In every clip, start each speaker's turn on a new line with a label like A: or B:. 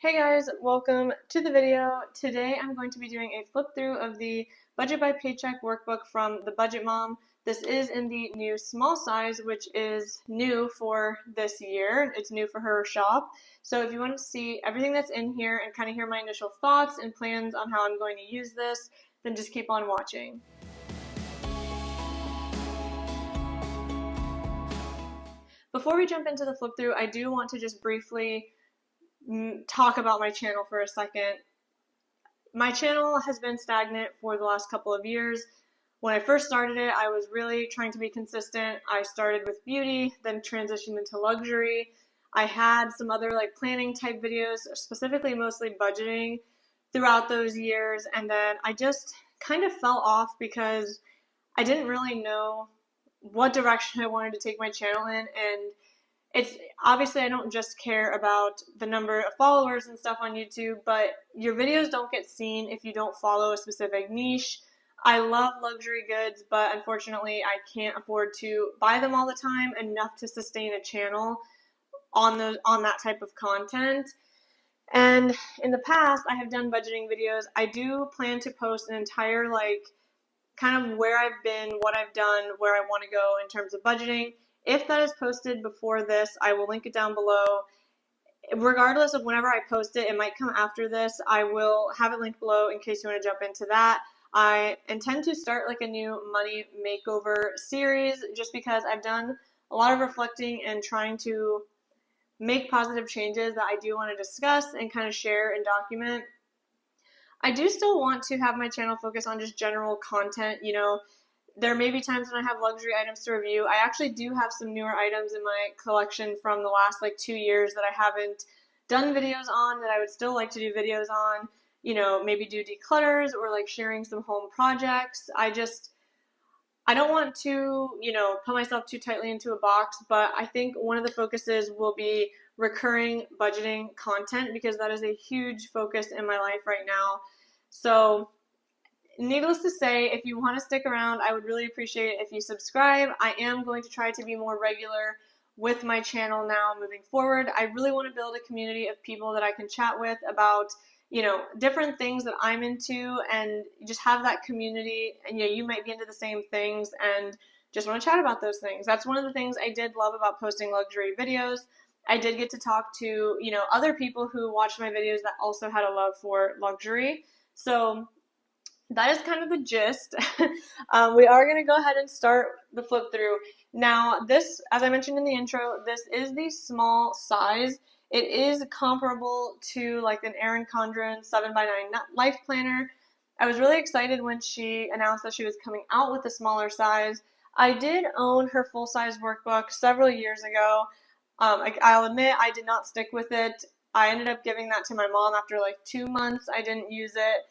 A: Hey guys, welcome to the video. Today I'm going to be doing a flip through of the Budget by Paycheck workbook from the Budget Mom. This is in the new small size, which is new for this year. It's new for her shop. So if you want to see everything that's in here and kind of hear my initial thoughts and plans on how I'm going to use this, then just keep on watching. Before we jump into the flip through, I do want to just briefly talk about my channel for a second. My channel has been stagnant for the last couple of years. When I first started it, I was really trying to be consistent. I started with beauty, then transitioned into luxury. I had some other planning type videos, specifically mostly budgeting throughout those years, and then I just kind of fell off because I didn't really know what direction I wanted to take my channel in, and it's obviously I don't just care about the number of followers and stuff on YouTube, but your videos don't get seen if you don't follow a specific niche. I love luxury goods, but unfortunately I can't afford to buy them all the time enough to sustain a channel on that type of content. And in the past I have done budgeting videos. I do plan to post an entire kind of where I've been, what I've done, where I want to go in terms of budgeting. If that is posted before this, I will link it down below. Regardless of whenever I post it, it might come after this. I will have it linked below in case you want to jump into that. I intend to start a new money makeover series just because I've done a lot of reflecting and trying to make positive changes that I do want to discuss and kind of share and document. I do still want to have my channel focus on just general content. There may be times when I have luxury items to review. I actually do have some newer items in my collection from the last 2 years that I haven't done videos on that I would still like to do videos on. Maybe do declutters or sharing some home projects. I don't want to, put myself too tightly into a box, but I think one of the focuses will be recurring budgeting content because that is a huge focus in my life right now. So needless to say, if you want to stick around, I would really appreciate it if you subscribe. I am going to try to be more regular with my channel now moving forward. I really want to build a community of people that I can chat with about different things that I'm into and just have that community, and you might be into the same things and just want to chat about those things. That's one of the things I did love about posting luxury videos. I did get to talk to other people who watched my videos that also had a love for luxury. So that is kind of the gist. We are going to go ahead and start the flip through. Now this, as I mentioned in the intro, this is the small size. It is comparable to an Erin Condren 7x9 life planner. I was really excited when she announced that she was coming out with a smaller size. I did own her full-size workbook several years ago. I'll admit I did not stick with it. I ended up giving that to my mom after 2 months. I didn't use it.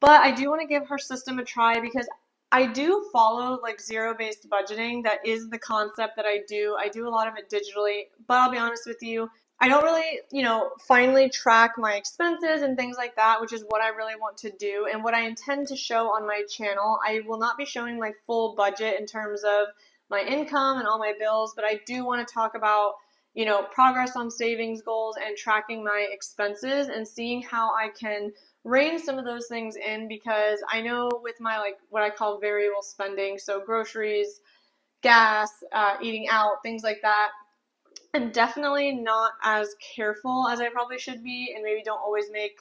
A: But I do want to give her system a try because I do follow zero-based budgeting. That is the concept that I do. I do a lot of it digitally, but I'll be honest with you, I don't really, finally track my expenses and things like that, which is what I really want to do and what I intend to show on my channel. I will not be showing my full budget in terms of my income and all my bills, but I do want to talk about, progress on savings goals and tracking my expenses and seeing how I can rein some of those things in, because I know with my what I call variable spending, so groceries, gas, eating out, things like that, I'm definitely not as careful as I probably should be, and maybe don't always make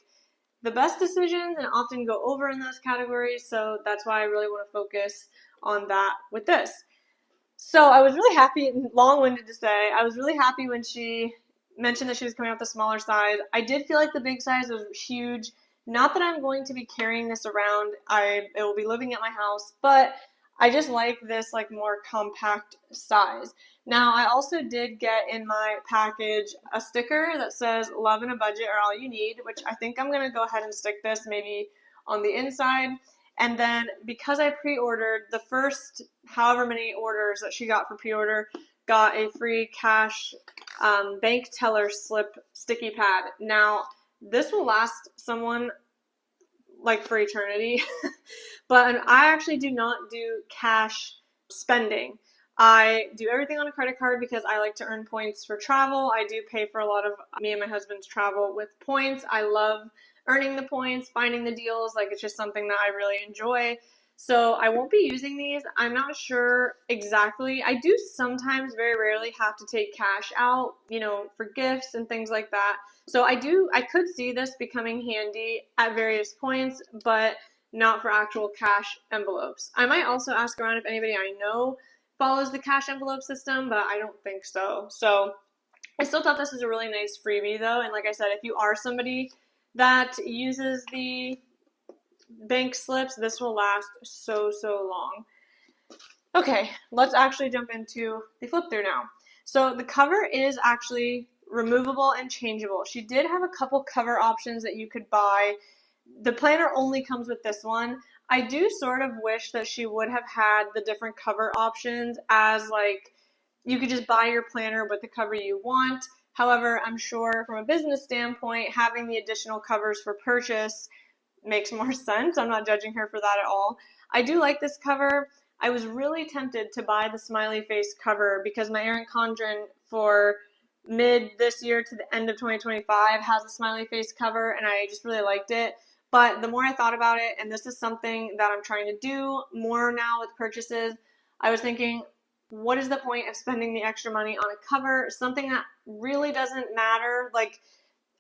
A: the best decisions and often go over in those categories. So that's why I really want to focus on that with this. So I was really happy, long-winded to say, I was really happy when she mentioned that she was coming out with a smaller size. I did feel like the big size was huge. Not that I'm going to be carrying this around. It will be living at my house, but I just like this more compact size. Now, I also did get in my package a sticker that says "Love in a Budget are all you need," which I think I'm going to go ahead and stick this maybe on the inside. And then because I pre-ordered, the first however many orders that she got for pre-order got a free cash bank teller slip sticky pad. Now, this will last someone for eternity, but I actually do not do cash spending. I do everything on a credit card because I like to earn points for travel. I do pay for a lot of me and my husband's travel with points. I love earning the points, finding the deals. Like, it's just something that I really enjoy. So I won't be using these. I'm not sure exactly. I do sometimes, very rarely, have to take cash out, for gifts and things like that. So I could see this becoming handy at various points, but not for actual cash envelopes. I might also ask around if anybody I know follows the cash envelope system, but I don't think so. So I still thought this was a really nice freebie though. And like I said, if you are somebody that uses the bank slips, this will last so long. Okay, let's actually jump into the flip through now. So the cover is actually removable and changeable. She did have a couple cover options that you could buy. The planner only comes with this one. I do sort of wish that she would have had the different cover options, as like you could just buy your planner with the cover you want. However, I'm sure from a business standpoint, having the additional covers for purchase makes more sense. I'm not judging her for that at all. I do like this cover. I was really tempted to buy the smiley face cover because my Erin Condren for mid this year to the end of 2025 has a smiley face cover, and I just really liked it. But the more I thought about it, and this is something that I'm trying to do more now with purchases, I was thinking, what is the point of spending the extra money on a cover? Something that really doesn't matter. Like,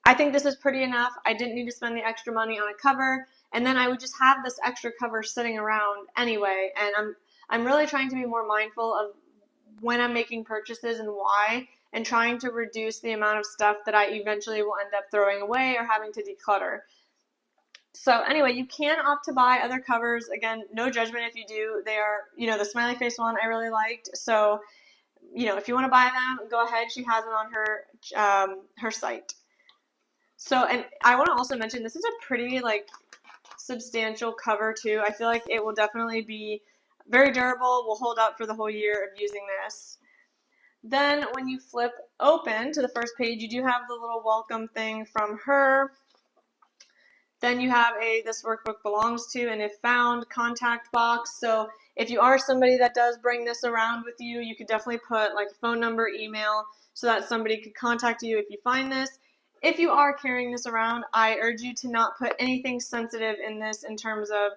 A: I think this is pretty enough. I didn't need to spend the extra money on a cover, and then I would just have this extra cover sitting around anyway. And I'm really trying to be more mindful of when I'm making purchases and why, and trying to reduce the amount of stuff that I eventually will end up throwing away or having to declutter. So anyway, you can opt to buy other covers. Again, no judgment if you do. They are, the smiley face one I really liked. So, if you want to buy them, go ahead. She has it on her site. So, and I want to also mention, this is a pretty substantial cover too. I feel like it will definitely be very durable, will hold up for the whole year of using this. Then when you flip open to the first page, you do have the little welcome thing from her. Then you have this workbook belongs to and if found contact box. So if you are somebody that does bring this around with you, you could definitely put like phone number, email, so that somebody could contact you if you find this. If you are carrying this around, I urge you to not put anything sensitive in this in terms of,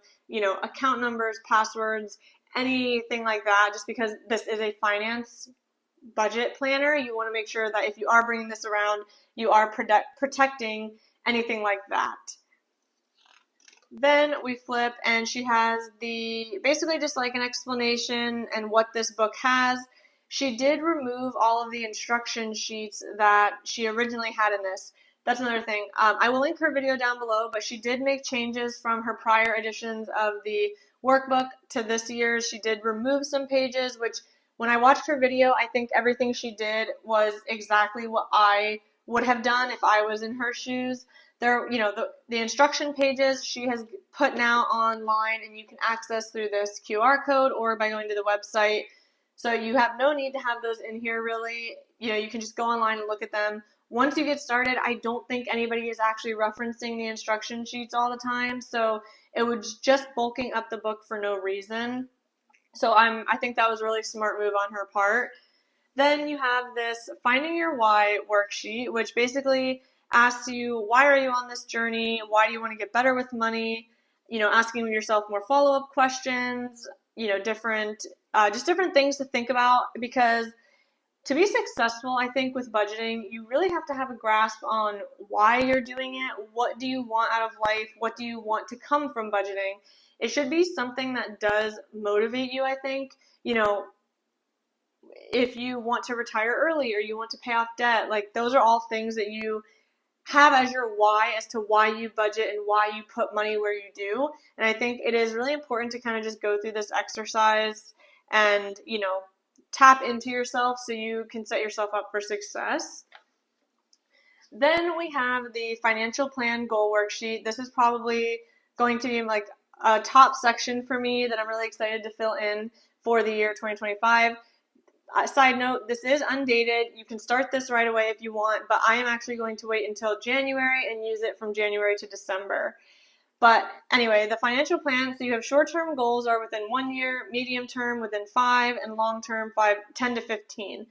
A: account numbers, passwords, anything like that, just because this is a finance budget planner. You want to make sure that if you are bringing this around, you are protecting anything like that. Then we flip and she has basically just like an explanation and what this book has. She did remove all of the instruction sheets that she originally had in this. That's another thing. I will link her video down below, but she did make changes from her prior editions of the workbook to this year's. She did remove some pages, which when I watched her video, I think everything she did was exactly what I would have done if I was in her shoes. There, the instruction pages she has put now online, and you can access through this QR code or by going to the website. So you have no need to have those in here really. You can just go online and look at them. Once you get started, I don't think anybody is actually referencing the instruction sheets all the time. So it was just bulking up the book for no reason. So I think that was a really smart move on her part. Then you have this Finding Your Why worksheet, which basically asks you, why are you on this journey? Why do you want to get better with money? Asking yourself more follow-up questions, different things to think about, because to be successful, I think with budgeting, you really have to have a grasp on why you're doing it. What do you want out of life? What do you want to come from budgeting? It should be something that does motivate you, I think. If you want to retire early or you want to pay off debt, those are all things that you have as your why as to why you budget and why you put money where you do. And I think it is really important to kind of just go through this exercise and, tap into yourself so you can set yourself up for success. Then we have the financial plan goal worksheet. This is probably going to be like a top section for me that I'm really excited to fill in for the year 2025. Side note, this is undated. You can start this right away if you want, but I am actually going to wait until January and use it from January to December. But anyway, the financial plan, so you have short-term goals are within 1 year, medium term within 5, and long-term 10 to 15.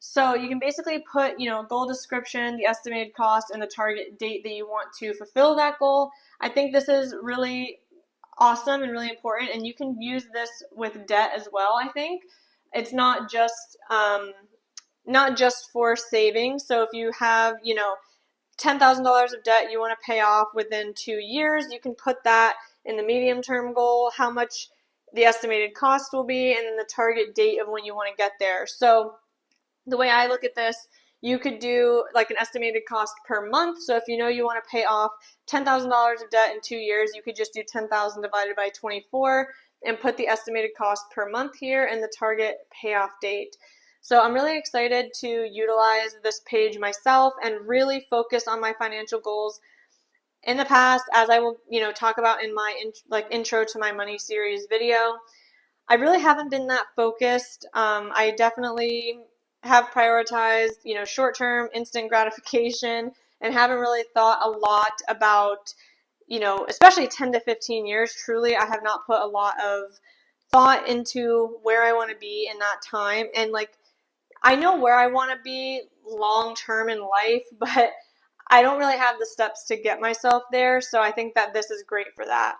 A: So you can basically put, goal description, the estimated cost, and the target date that you want to fulfill that goal. I think this is really awesome and really important, and you can use this with debt as well. I think it's not just for saving. So if you have, $10,000 of debt you want to pay off within 2 years, you can put that in the medium term goal, how much the estimated cost will be, and then the target date of when you want to get there. So the way I look at this, you could do like an estimated cost per month. So if you know you want to pay off $10,000 of debt in 2 years, you could just do 10,000 divided by 24 and put the estimated cost per month here and the target payoff date. So I'm really excited to utilize this page myself and really focus on my financial goals. In the past, as I will, talk about in my intro to my money series video, I really haven't been that focused. I definitely have prioritized, short-term instant gratification and haven't really thought a lot about, especially 10 to 15 years. Truly, I have not put a lot of thought into where I want to be in that time. And I know where I want to be long-term in life, but I don't really have the steps to get myself there. So I think that this is great for that.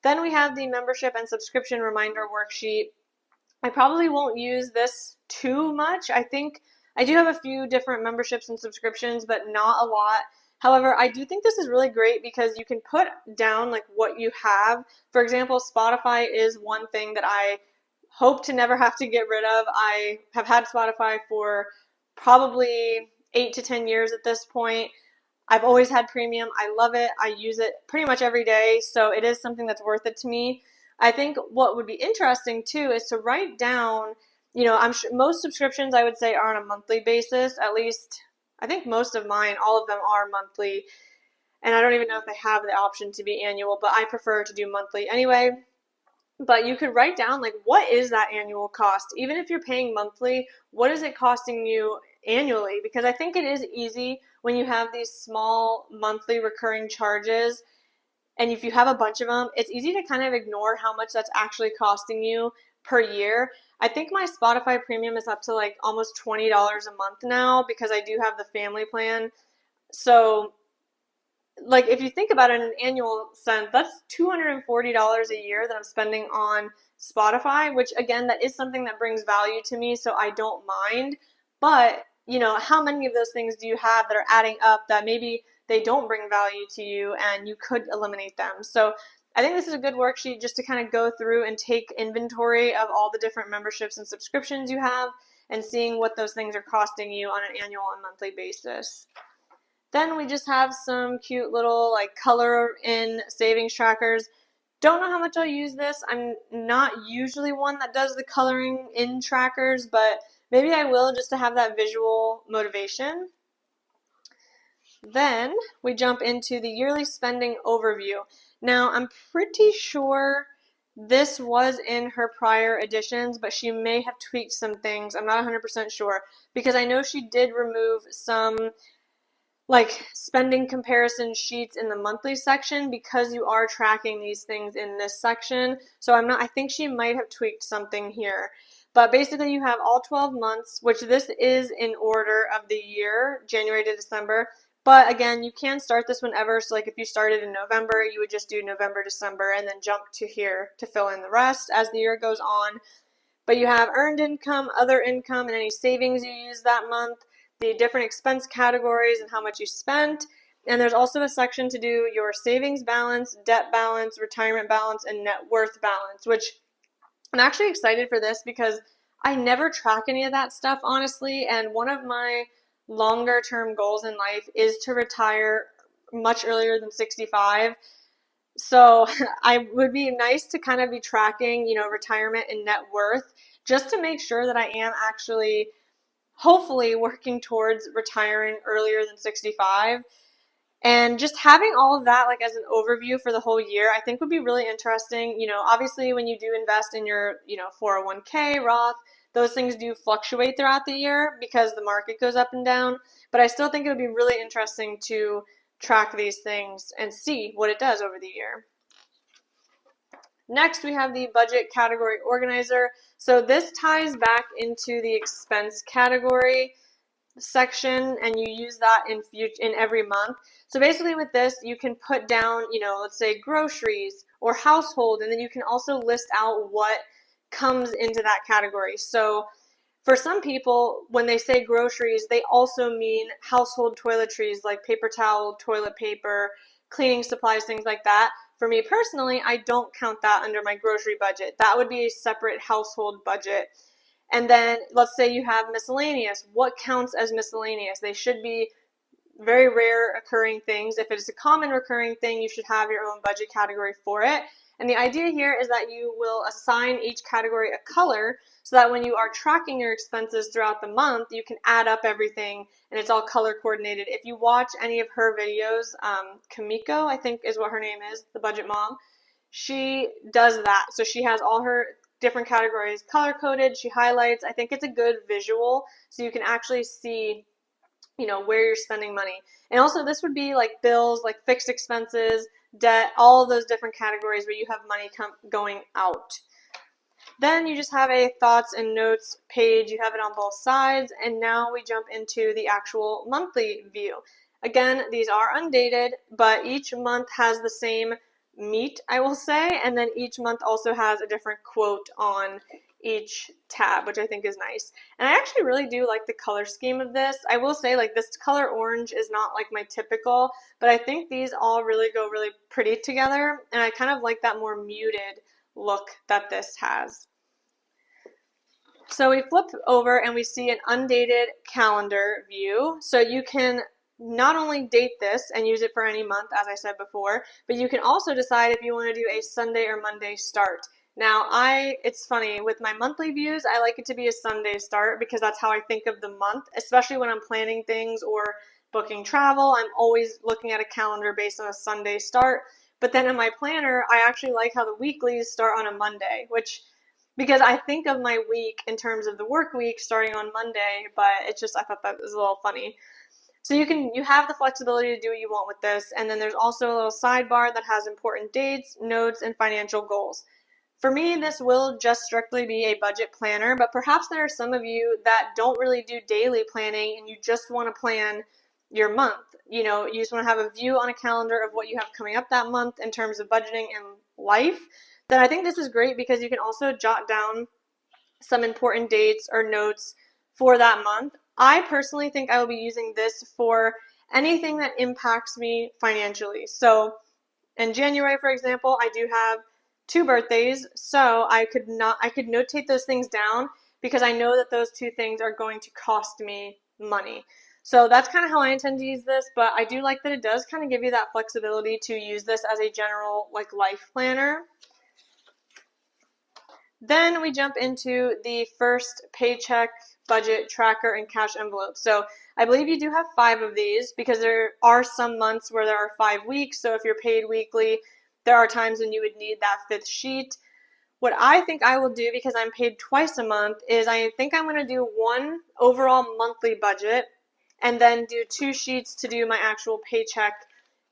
A: Then we have the membership and subscription reminder worksheet. I probably won't use this too much. I think I do have a few different memberships and subscriptions, but not a lot. However, I do think this is really great because you can put down what you have. For example, Spotify is one thing that I hope to never have to get rid of. I have had Spotify for probably 8 to 10 years at this point. I've always had premium. I love it. I use it pretty much every day, so it is something that's worth it to me. I think what would be interesting too is to write down, I'm sure most subscriptions I would say are on a monthly basis. At least I think most of mine, all of them are monthly, and I don't even know if they have the option to be annual, but I prefer to do monthly anyway. But you could write down what is that annual cost? Even if you're paying monthly, what is it costing you annually? Because I think it is easy when you have these small monthly recurring charges, and if you have a bunch of them, it's easy to kind of ignore how much that's actually costing you per year. I think my Spotify premium is up to almost $20 a month now because I do have the family plan. So if you think about it in an annual sense, that's $240 a year that I'm spending on Spotify, which again, that is something that brings value to me, so I don't mind. But, how many of those things do you have that are adding up that maybe they don't bring value to you and you could eliminate them? So I think this is a good worksheet just to kind of go through and take inventory of all the different memberships and subscriptions you have and seeing what those things are costing you on an annual and monthly basis. Then we just have some cute little color in savings trackers. Don't know how much I'll use this. I'm not usually one that does the coloring in trackers, but maybe I will just to have that visual motivation. Then we jump into the yearly spending overview. Now I'm pretty sure this was in her prior editions, but she may have tweaked some things. I'm not 100% sure because I know she did remove some spending comparison sheets in the monthly section because you are tracking these things in this section. So I think she might have tweaked something here. But basically you have all 12 months, which this is in order of the year, January to December. But again, you can start this whenever. So if you started in November, you would just do November, December, and then jump to here to fill in the rest as the year goes on. But you have earned income, other income, and any savings you use that month, the different expense categories and how much you spent. And there's also a section to do your savings balance, debt balance, retirement balance, and net worth balance, which I'm actually excited for this because I never track any of that stuff, honestly. And one of my longer term goals in life is to retire much earlier than 65. So I would be nice to kind of be tracking, retirement and net worth just to make sure that I am actually hopefully working towards retiring earlier than 65. And just having all of that as an overview for the whole year, I think would be really interesting. Obviously when you do invest in your, 401k, Roth, those things do fluctuate throughout the year because the market goes up and down. But I still think it would be really interesting to track these things and see what it does over the year. Next, we have the budget category organizer. So this ties back into the expense category section, and you use that in every month. So basically with this, you can put down, let's say groceries or household, and then you can also list out what comes into that category. So for some people, when they say groceries, they also mean household toiletries like paper towel, toilet paper, cleaning supplies, things like that. For me personally, I don't count that under my grocery budget. That would be a separate household budget. And then let's say you have miscellaneous. What counts as miscellaneous? They should be very rare occurring things. If it's a common recurring thing, you should have your own budget category for it. And the idea here is that you will assign each category a color so that when you are tracking your expenses throughout the month, you can add up everything and it's all color coordinated. If you watch any of her videos, Kamiko, I think is what her name is, the budget mom, she does that. So she has all her different categories color coded. She highlights. I think it's a good visual so you can actually see where you're spending money. And also this would be like bills, like fixed expenses, debt, all of those different categories where you have money going out. Then you just have a thoughts and notes page. You have it on both sides. And now we jump into the actual monthly view. Again, these are undated, but each month has the same meat, I will say. And then each month also has a different quote on each tab, which I think is nice. And I actually really do like the color scheme of this. I will say like this color orange is not like my typical, but I think these all really go really pretty together. And I kind of like that more muted look that this has. So we flip over and we see an undated calendar view. So you can not only date this and use it for any month, as I said before, but you can also decide if you want to do a Sunday or Monday start. Now, it's funny, with my monthly views, I like it to be a Sunday start because that's how I think of the month, especially when I'm planning things or booking travel. I'm always looking at a calendar based on a Sunday start. But then in my planner, I actually like how the weeklies start on a Monday, because I think of my week in terms of the work week starting on Monday, but I thought that was a little funny. So you have the flexibility to do what you want with this. And then there's also a little sidebar that has important dates, notes, and financial goals. For me, this will just strictly be a budget planner, but perhaps there are some of you that don't really do daily planning and you just want to plan your month. You just want to have a view on a calendar of what you have coming up that month in terms of budgeting and life. Then I think this is great because you can also jot down some important dates or notes for that month. I personally think I will be using this for anything that impacts me financially. So in January, for example, I do have 2 birthdays, so I could notate those things down because I know that those 2 things are going to cost me money. So that's kind of how I intend to use this, but I do like that it does kind of give you that flexibility to use this as a general life planner. Then we jump into the first paycheck, budget, tracker, and cash envelope. So I believe you do have 5 of these because there are some months where there are 5 weeks. So if you're paid weekly, there are times when you would need that 5th sheet. What I think I will do, because I'm paid twice a month, is I think I'm going to do 1 overall monthly budget and then do 2 sheets to do my actual paycheck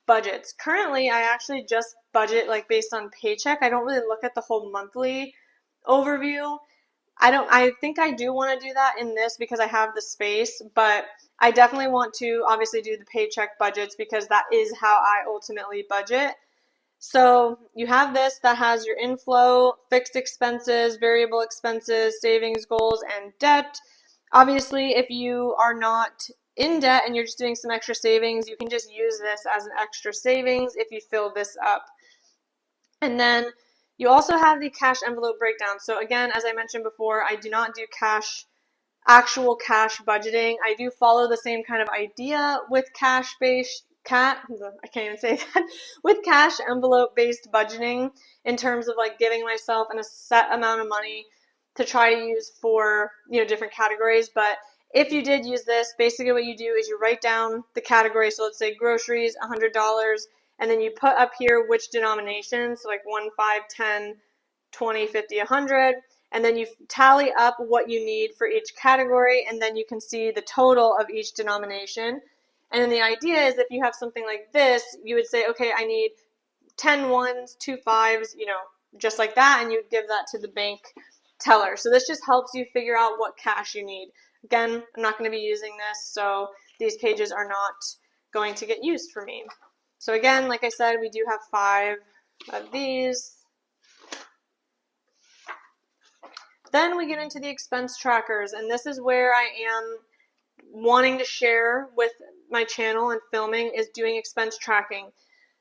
A: budgets. Currently, I actually just budget based on paycheck. I don't really look at the whole monthly overview. I think I do want to do that in this because I have the space, but I definitely want to obviously do the paycheck budgets because that is how I ultimately budget. So you have this that has your inflow, fixed expenses, variable expenses, savings goals, and debt. Obviously, if you are not in debt and you're just doing some extra savings, you can just use this as an extra savings if you fill this up. And then you also have the cash envelope breakdown. So again, as I mentioned before, I do not do actual cash budgeting. I do follow the same kind of idea with I can't even say that, with cash envelope based budgeting in terms of giving myself a set amount of money to try to use for, different categories. But if you did use this, basically what you do is you write down the category. So let's say groceries, $100, and then you put up here which denominations, so 1, 5, 10, 20, 50, 100, and then you tally up what you need for each category, and then you can see the total of each denomination. And then the idea is if you have something like this, you would say, okay, I need 10 ones, 2 5s, just like that, and you'd give that to the bank teller. So this just helps you figure out what cash you need. Again, I'm not going to be using this, so these pages are not going to get used for me. So again, like I said, we do have 5 of these. Then we get into the expense trackers, and this is where I am wanting to share with my channel and filming, is doing expense tracking.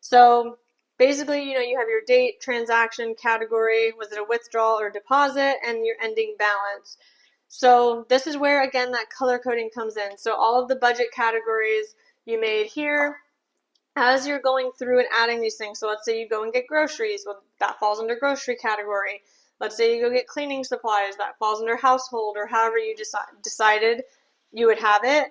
A: So basically, you have your date, transaction, category, was it a withdrawal or deposit, and your ending balance. So this is where, again, that color coding comes in. So all of the budget categories you made here, as you're going through and adding these things. So let's say you go and get groceries, well, that falls under grocery category. Let's say you go get cleaning supplies, that falls under household, or however you decided you would have it.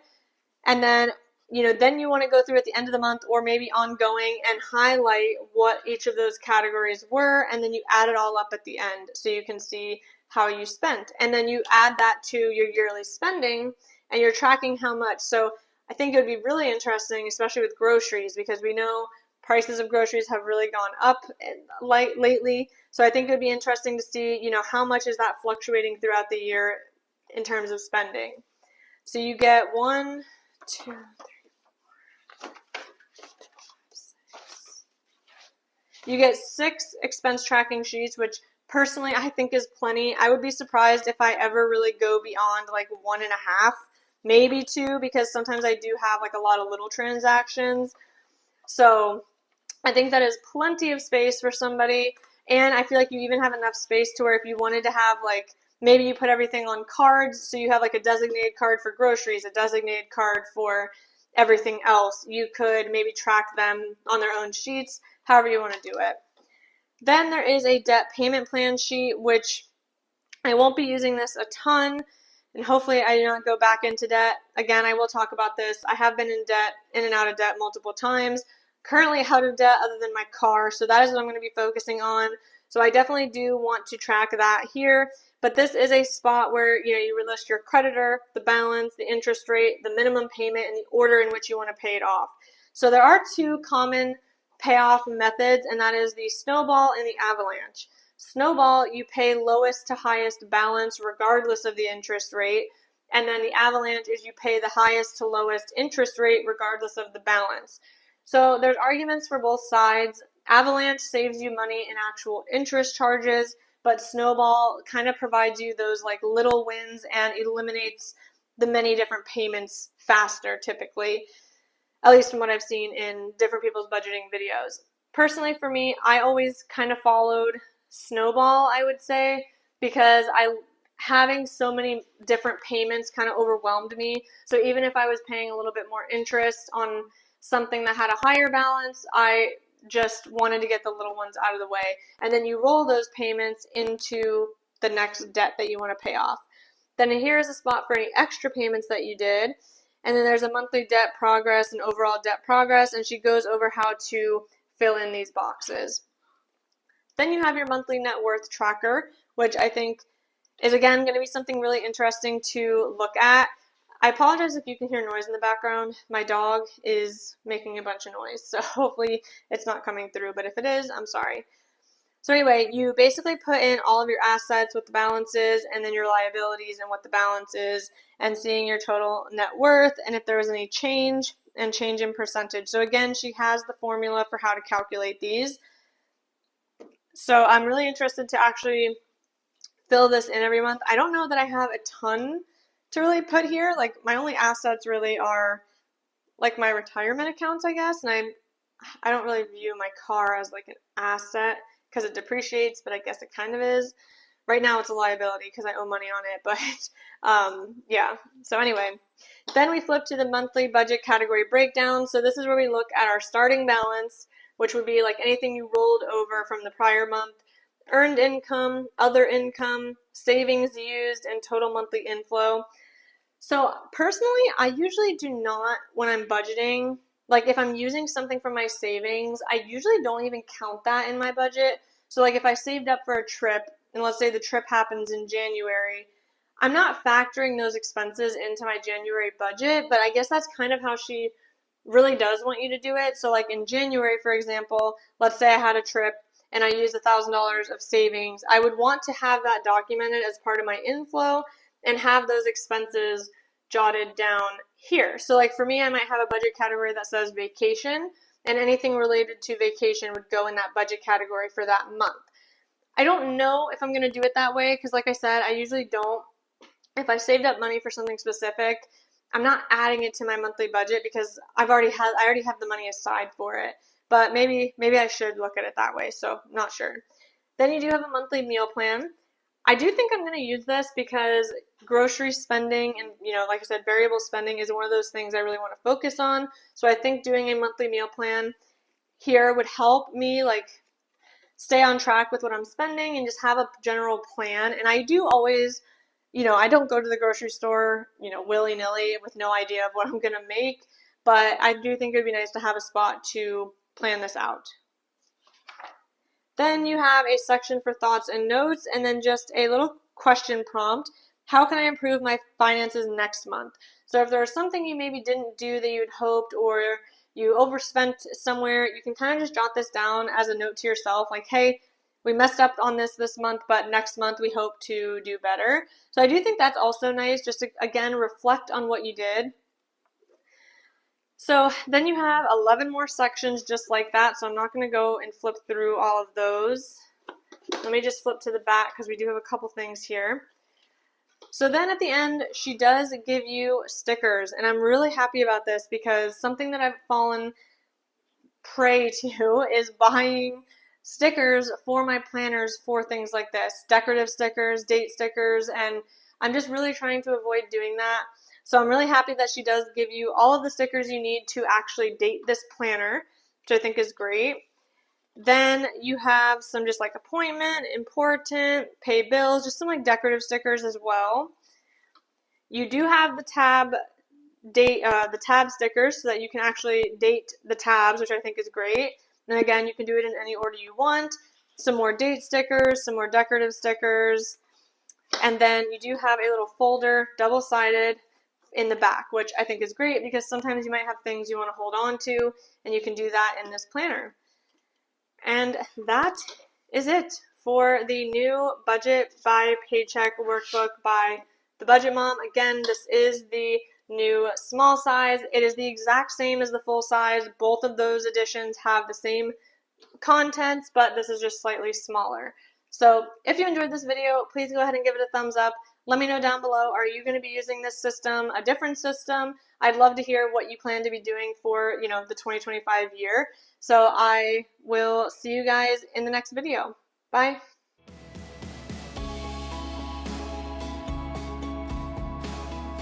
A: And then, then you want to go through at the end of the month or maybe ongoing and highlight what each of those categories were, and then you add it all up at the end so you can see how you spent. And then you add that to your yearly spending and you're tracking how much. So I think it would be really interesting, especially with groceries, because we know prices of groceries have really gone up lately. So I think it would be interesting to see, how much is that fluctuating throughout the year in terms of spending. So you get 1, 2, 3, 4, 5, 6. You get 6 expense tracking sheets, which personally I think is plenty. I would be surprised if I ever really go beyond like 1.5, maybe 2, because sometimes I do have like a lot of little transactions. So I think that is plenty of space for somebody. And I feel like you even have enough space to where if you wanted to have like, maybe you put everything on cards, so you have like a designated card for groceries, a designated card for everything else. You could maybe track them on their own sheets, however you want to do it. Then there is a debt payment plan sheet, which I won't be using this a ton, and hopefully I do not go back into debt. Again, I will talk about this. I have been in and out of debt multiple times. Currently out of debt other than my car, so that is what I'm going to be focusing on. So I definitely do want to track that here. But this is a spot where you would list your creditor, the balance, the interest rate, the minimum payment, and the order in which you want to pay it off. So there are 2 common payoff methods, and that is the snowball and the avalanche. Snowball, you pay lowest to highest balance regardless of the interest rate. And then the avalanche is you pay the highest to lowest interest rate regardless of the balance. So there's arguments for both sides. Avalanche saves you money in actual interest charges, but snowball kind of provides you those like little wins and eliminates the many different payments faster typically, at least from what I've seen in different people's budgeting videos. Personally for me, I always kind of followed snowball, I would say, because having so many different payments kind of overwhelmed me. So even if I was paying a little bit more interest on something that had a higher balance, I just wanted to get the little ones out of the way. And then you roll those payments into the next debt that you want to pay off. Then here's a spot for any extra payments that you did. And then there's a monthly debt progress and overall debt progress, and she goes over how to fill in these boxes. Then you have your monthly net worth tracker, which I think is again going to be something really interesting to look at. I apologize if you can hear noise in the background. My dog is making a bunch of noise, so hopefully it's not coming through, but if it is, I'm sorry. So anyway, you basically put in all of your assets, what the balance is, and then your liabilities and what the balance is, and seeing your total net worth, and if there was any change, and change in percentage. So again, she has the formula for how to calculate these. So I'm really interested to actually fill this in every month. I don't know that I have a ton to really put here. Like my only assets really are like my retirement accounts, I guess, and I don't really view my car as like an asset because it depreciates, but I guess it kind of is. Right now it's a liability because I owe money on it, but yeah. So anyway, then we flip to the monthly budget category breakdown. So this is where we look at our starting balance, which would be like anything you rolled over from the prior month, earned income, other income, savings used, and total monthly inflow. So personally, I usually do not, when I'm budgeting, like if I'm using something from my savings, I usually don't even count that in my budget. So like if I saved up for a trip, and let's say the trip happens in January, I'm not factoring those expenses into my January budget, but I guess that's kind of how she really does want you to do it. So like in January, for example, let's say I had a trip and I used $1,000 of savings. I would want to have that documented as part of my inflow and have those expenses jotted down here. So like for me, I might have a budget category that says vacation, and anything related to vacation would go in that budget category for that month. I don't know if I'm going to do it that way because like I said, I usually don't. If I saved up money for something specific, I'm not adding it to my monthly budget because I already have the money aside for it. But maybe I should look at it that way, so not sure. Then you do have a monthly meal plan. I do think I'm going to use this because grocery spending and, like I said, variable spending is one of those things I really want to focus on. So I think doing a monthly meal plan here would help me like stay on track with what I'm spending and just have a general plan. And I do always, I don't go to the grocery store, willy-nilly with no idea of what I'm going to make, but I do think it would be nice to have a spot to plan this out. Then you have a section for thoughts and notes, and then just a little question prompt. How can I improve my finances next month? So if there's something you maybe didn't do that you'd hoped, or you overspent somewhere, you can kind of just jot this down as a note to yourself, like, hey, we messed up on this month, but next month we hope to do better. So I do think that's also nice, just to, again, reflect on what you did. So then you have 11 more sections just like that, so I'm not going to go and flip through all of those. Let me just flip to the back because we do have a couple things here. So then at the end, she does give you stickers, and I'm really happy about this because something that I've fallen prey to is buying stickers for my planners for things like this, decorative stickers, date stickers, and I'm just really trying to avoid doing that. So I'm really happy that she does give you all of the stickers you need to actually date this planner, which I think is great. Then you have some just like appointment, important, pay bills, just some like decorative stickers as well. You do have the tab stickers so that you can actually date the tabs, which I think is great. And again, you can do it in any order you want. Some more date stickers, some more decorative stickers. And then you do have a little folder, double-sided, in the back, which I think is great because sometimes you might have things you want to hold on to, and you can do that in this planner. And that is it for the new Budget by Paycheck workbook by the Budget Mom. Again, this is the new small size. It is the exact same as the full size. Both of those editions have the same contents, but this is just slightly smaller. So if you enjoyed this video, please go ahead and give it a thumbs up. Let me know down below, are you going to be using this system, a different system? I'd love to hear what you plan to be doing for, the 2025 year. So I will see you guys in the next video. Bye.